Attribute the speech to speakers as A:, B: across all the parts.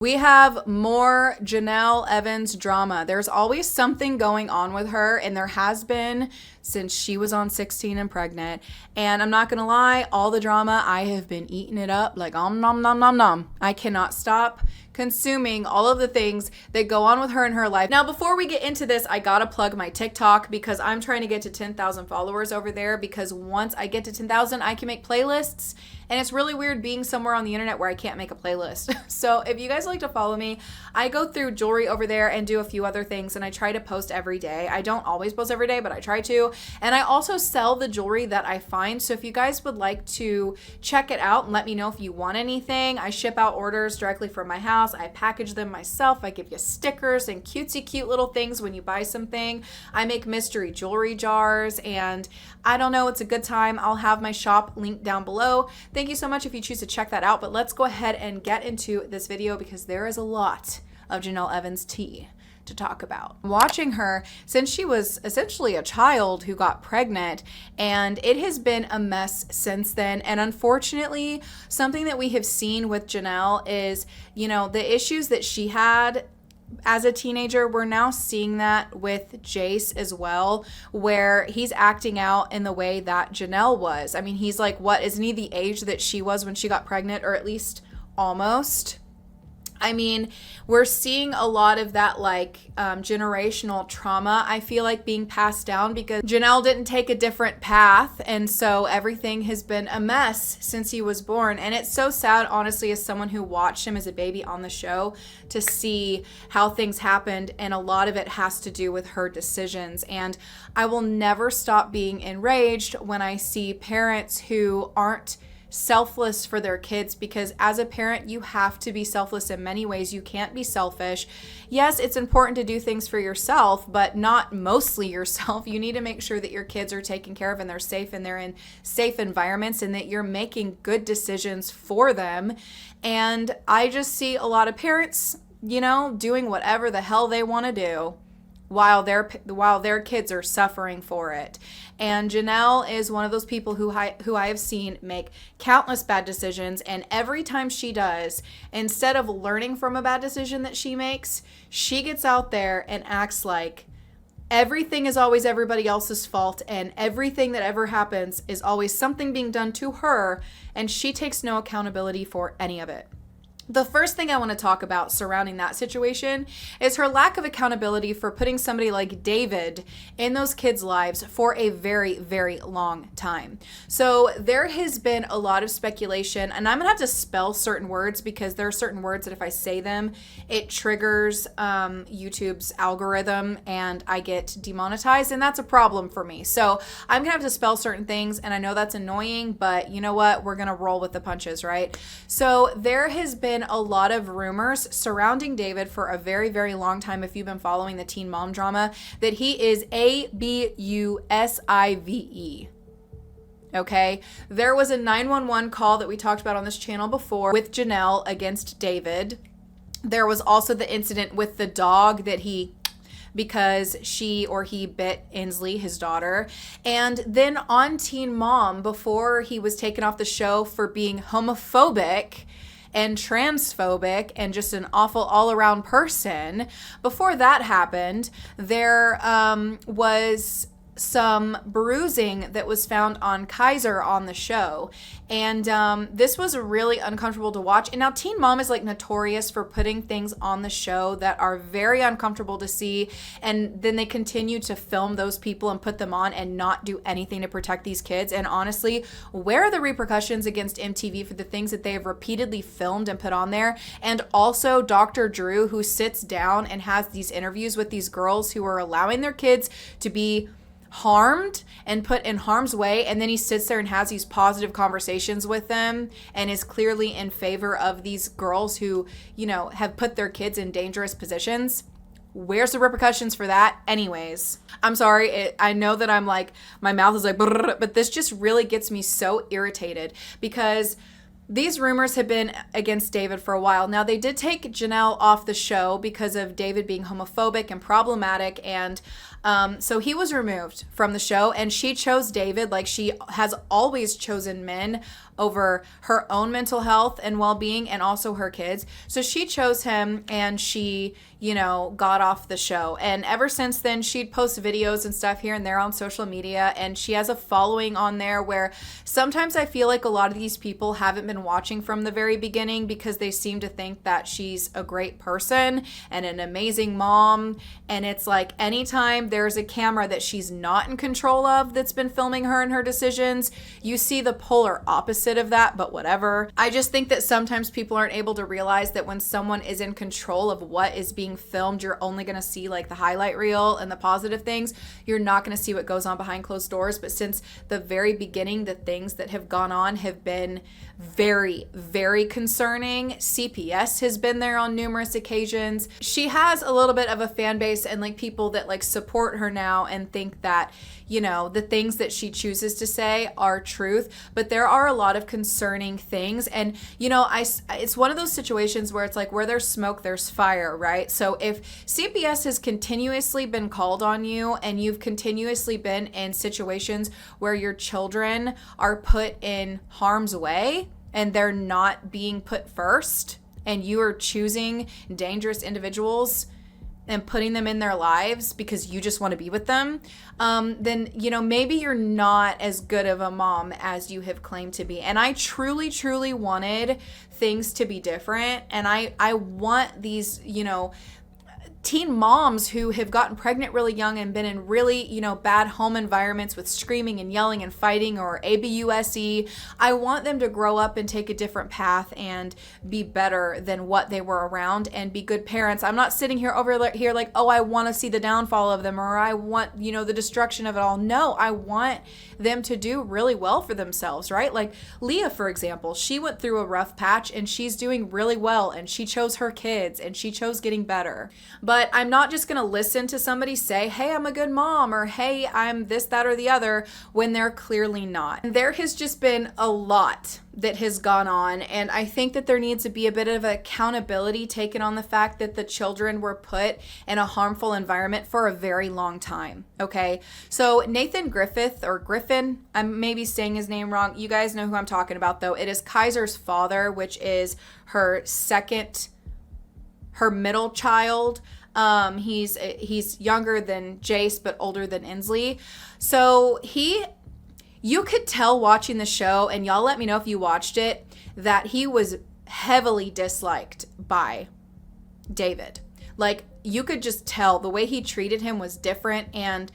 A: We have more Jenelle Evans drama. There's always something going on with her, and there has been since she was on 16 and pregnant. And I'm not gonna lie, all the drama, I have been eating it up like nom nom nom nom. I cannot stop consuming all of the things that go on with her in her life. Now, before we get into this, I gotta plug my TikTok because I'm trying to get to 10,000 followers over there, because once I get to 10,000, I can make playlists. And it's really weird being somewhere on the internet where I can't make a playlist. So if you guys like to follow me, I go through jewelry over there and do a few other things, and I try to post every day. I don't always post every day, but I try to. And I also sell the jewelry that I find. So if you guys would like to check it out and let me know if you want anything, I ship out orders directly from my house. I package them myself. I give you stickers and cutesy cute little things when you buy something. I make mystery jewelry jars, and I don't know, it's a good time. I'll have my shop linked down below. Thank you so much if you choose to check that out, but let's go ahead and get into this video because there is a lot of Jenelle Evans tea to talk about. Watching her since she was essentially a child who got pregnant, and it has been a mess since then. And unfortunately, something that we have seen with Jenelle is, you know, the issues that she had as a teenager, we're now seeing that with Jace as well, where he's acting out in the way that Jenelle was. I mean, he's like, what, isn't he the age that she was when she got pregnant, or at least almost? I mean, we're seeing a lot of that like generational trauma, I feel like, being passed down because Jenelle didn't take a different path. And so everything has been a mess since he was born. And it's so sad, honestly, as someone who watched him as a baby on the show, to see how things happened. And a lot of it has to do with her decisions. And I will never stop being enraged when I see parents who aren't selfless for their kids, because as a parent, you have to be selfless in many ways. You can't be selfish. Yes, it's important to do things for yourself, but not mostly yourself. You need to make sure that your kids are taken care of and they're safe and they're in safe environments and that you're making good decisions for them. And I just see a lot of parents, you know, doing whatever the hell they want to do while their kids are suffering for it. And Jenelle is one of those people who I have seen make countless bad decisions, and every time she does, instead of learning from a bad decision that she makes, she gets out there and acts like everything is always everybody else's fault, and everything that ever happens is always something being done to her, and she takes no accountability for any of it. The first thing I want to talk about surrounding that situation is her lack of accountability for putting somebody like David in those kids' lives for a very, very long time. So there has been a lot of speculation, and I'm going to have to spell certain words because there are certain words that if I say them, it triggers YouTube's algorithm and I get demonetized, and that's a problem for me. So I'm going to have to spell certain things, and I know that's annoying, but you know what? We're going to roll with the punches, right? So there has been a lot of rumors surrounding David for a very, very long time, if you've been following the teen mom drama, that he is abusive. Okay, there was a 911 call that we talked about on this channel before with Jenelle against David. There was also the incident with the dog that because she or he bit Inslee, his daughter. And then on Teen Mom, before he was taken off the show for being homophobic and transphobic and just an awful all-around person, before that happened, there was some bruising that was found on Kaiser on the show. And this was really uncomfortable to watch. And now Teen Mom is like notorious for putting things on the show that are very uncomfortable to see. And then they continue to film those people and put them on and not do anything to protect these kids. And honestly, where are the repercussions against MTV for the things that they have repeatedly filmed and put on there? And also Dr. Drew, who sits down and has these interviews with these girls who are allowing their kids to be harmed and put in harm's way, and then he sits there and has these positive conversations with them and is clearly in favor of these girls who, you know, have put their kids in dangerous positions. Where's the repercussions for that? Anyways, I'm sorry. I know that I'm like, my mouth is like, but this just really gets me so irritated because these rumors have been against David for a while. Now, they did take Jenelle off the show because of David being homophobic and problematic, and so he was removed from the show, and she chose David like she has always chosen men over her own mental health and well-being and also her kids. So she chose him, and she, got off the show. And ever since then, she'd post videos and stuff here and there on social media, and she has a following on there where sometimes I feel like a lot of these people haven't been watching from the very beginning because they seem to think that she's a great person and an amazing mom. And it's like anytime there's a camera that she's not in control of that's been filming her and her decisions, you see the polar opposite of that, but whatever. I just think that sometimes people aren't able to realize that when someone is in control of what is being filmed, you're only going to see like the highlight reel and the positive things. You're not going to see what goes on behind closed doors. But since the very beginning, the things that have gone on have been very, very concerning. CPS has been there on numerous occasions. She has a little bit of a fan base and like people that like support her now and think that, the things that she chooses to say are truth, but there are a lot of concerning things. And, it's one of those situations where it's like, where there's smoke, there's fire, right? So if CPS has continuously been called on you and you've continuously been in situations where your children are put in harm's way and they're not being put first, and you are choosing dangerous individuals and putting them in their lives because you just want to be with them, then, maybe you're not as good of a mom as you have claimed to be. And I truly, truly wanted things to be different. And I want these, teen moms who have gotten pregnant really young and been in really, bad home environments with screaming and yelling and fighting or ABUSE. I want them to grow up and take a different path and be better than what they were around and be good parents. I'm not sitting here like, oh, I want to see the downfall of them or I want, the destruction of it all. No, I want them to do really well for themselves, right? Like Leah, for example, she went through a rough patch and she's doing really well and she chose her kids and she chose getting better. But I'm not just going to listen to somebody say, hey, I'm a good mom, or hey, I'm this, that, or the other, when they're clearly not. And there has just been a lot that has gone on. And I think that there needs to be a bit of accountability taken on the fact that the children were put in a harmful environment for a very long time. Okay. So Nathan Griffin, I'm maybe saying his name wrong. You guys know who I'm talking about though. It is Kaiser's father, which is her middle child. He's younger than Jace, but older than Inslee. So you could tell watching the show, and y'all let me know if you watched it, that he was heavily disliked by David. Like, you could just tell the way he treated him was different, and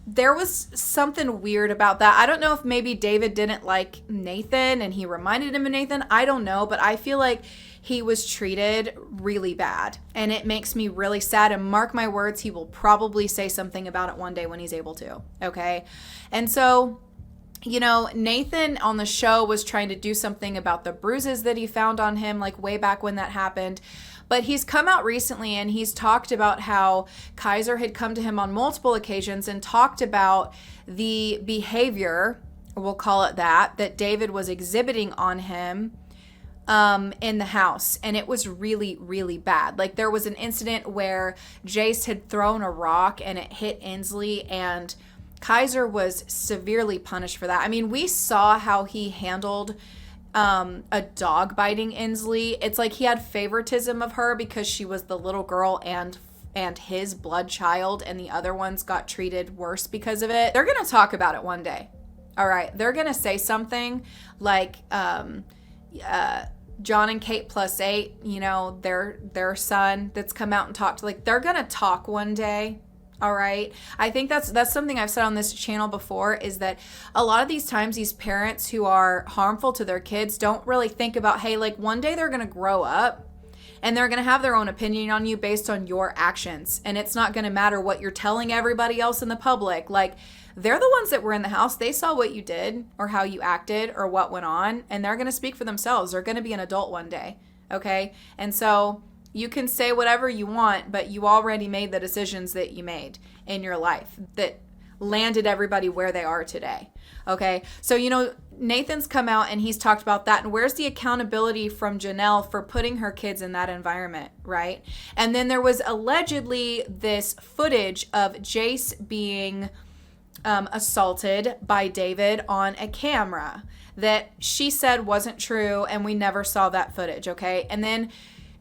A: there was something weird about that. I don't know if maybe David didn't like Nathan and he reminded him of Nathan. I don't know, but I feel like he was treated really bad, and it makes me really sad. And mark my words, he will probably say something about it one day when he's able to. Okay. And so, Nathan on the show was trying to do something about the bruises that he found on him, like way back when that happened. But he's come out recently and he's talked about how Kaiser had come to him on multiple occasions and talked about the behavior, we'll call it that David was exhibiting on him in the house. And it was really, really bad. Like, there was an incident where Jace had thrown a rock and it hit Inslee, and Kaiser was severely punished for that. I mean, we saw how he handled a dog biting Inslee. It's like he had favoritism of her because she was the little girl and his blood child, and the other ones got treated worse because of it. They're going to talk about it one day. All right. They're going to say something like, John and Kate plus 8, their son that's come out and talked, like, they're going to talk one day. All right. I think that's something I've said on this channel before, is that a lot of these times these parents who are harmful to their kids don't really think about, hey, like, one day they're going to grow up and they're going to have their own opinion on you based on your actions. And it's not going to matter what you're telling everybody else in the public. Like, they're the ones that were in the house. They saw what you did or how you acted or what went on, and they're going to speak for themselves. They're going to be an adult one day. Okay. And so you can say whatever you want, but you already made the decisions that you made in your life that landed everybody where they are today. Okay. So, you know, Nathan's come out and he's talked about that. And where's the accountability from Jenelle for putting her kids in that environment, right? And then there was allegedly this footage of Jace being assaulted by David on a camera that she said wasn't true, and we never saw that footage, okay? And then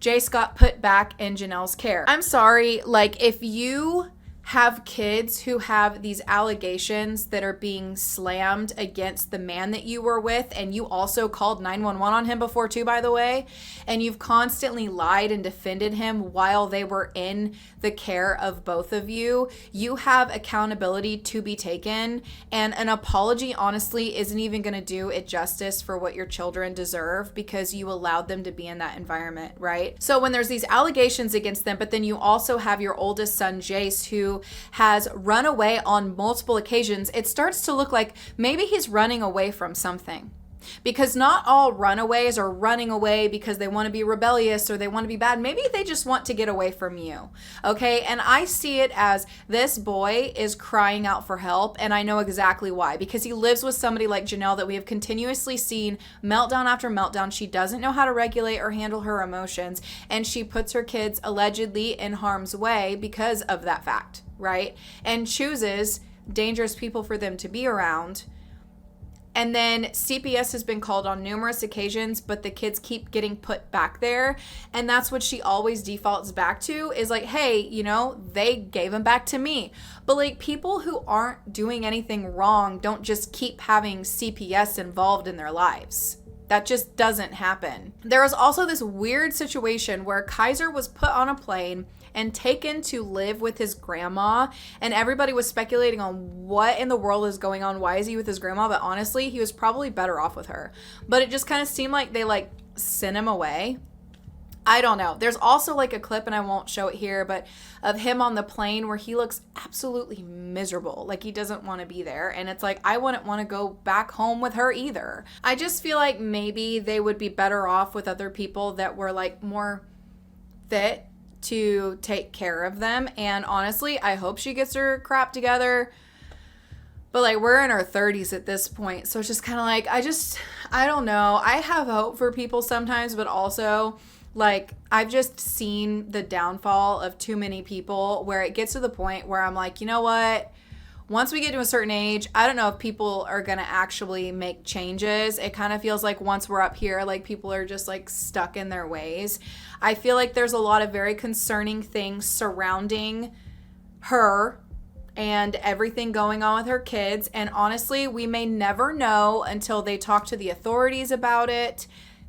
A: Jace got put back in Janelle's care. I'm sorry, like, if you have kids who have these allegations that are being slammed against the man that you were with, and you also called 911 on him before too, by the way, and you've constantly lied and defended him while they were in the care of both of you, you have accountability to be taken, and an apology honestly isn't even going to do it justice for what your children deserve, because you allowed them to be in that environment, right? So when there's these allegations against them, but then you also have your oldest son Jace, who has run away on multiple occasions, it starts to look like maybe he's running away from something. Because not all runaways are running away because they want to be rebellious or they want to be bad. Maybe they just want to get away from you. Okay. And I see it as this boy is crying out for help. And I know exactly why. Because he lives with somebody like Jenelle that we have continuously seen meltdown after meltdown. She doesn't know how to regulate or handle her emotions. And she puts her kids allegedly in harm's way because of that fact. Right. And chooses dangerous people for them to be around. And then CPS has been called on numerous occasions, but the kids keep getting put back there. And that's what she always defaults back to, is like, hey, you know, they gave them back to me. But like, people who aren't doing anything wrong don't just keep having CPS involved in their lives. That just doesn't happen. There was also this weird situation where Kaiser was put on a plane and taken to live with his grandma, and everybody was speculating on what in the world is going on. Why is he with his grandma? But honestly, he was probably better off with her. But it just kind of seemed like they like sent him away. I don't know. There's also like a clip, and I won't show it here, but of him on the plane where he looks absolutely miserable. Like he doesn't want to be there. And it's like, I wouldn't want to go back home with her either. I just feel like maybe they would be better off with other people that were like more fit to take care of them. And honestly, I hope she gets her crap together. But like, we're in our 30s at this point. So it's just kind of like, I don't know. I have hope for people sometimes, but also like, I've just seen the downfall of too many people where it gets to the point where I'm like, you know what? Once we get to a certain age, I don't know if people are going to actually make changes. It kind of feels like once we're up here, like people are just like stuck in their ways. I feel like there's a lot of very concerning things surrounding her and everything going on with her kids. And honestly, we may never know until they talk to the authorities about it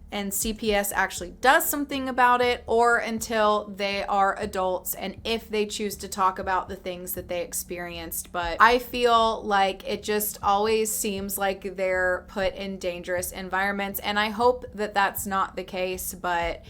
A: and CPS actually does something about it, or until they are adults and if they choose to talk about the things that they experienced. But I feel like it just always seems like they're put in dangerous environments, and I hope that that's not the case, but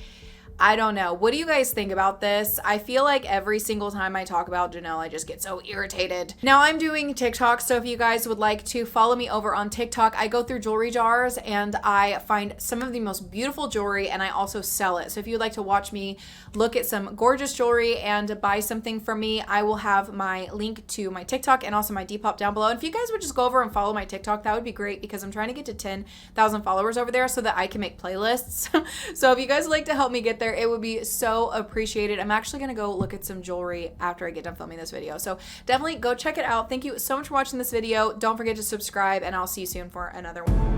A: I don't know. What do you guys think about this? I feel like every single time I talk about Jenelle, I just get so irritated. Now I'm doing TikTok, so if you guys would like to follow me over on TikTok, I go through jewelry jars and I find some of the most beautiful jewelry and I also sell it. So if you'd like to watch me look at some gorgeous jewelry and buy something from me, I will have my link to my TikTok and also my Depop down below. And if you guys would just go over and follow my TikTok, that would be great, because I'm trying to get to 10,000 followers over there so that I can make playlists. So if you guys would like to help me get there, it would be so appreciated. I'm actually going to go look at some jewelry after I get done filming this video. So definitely go check it out. Thank you so much for watching this video. Don't forget to subscribe, and I'll see you soon for another one.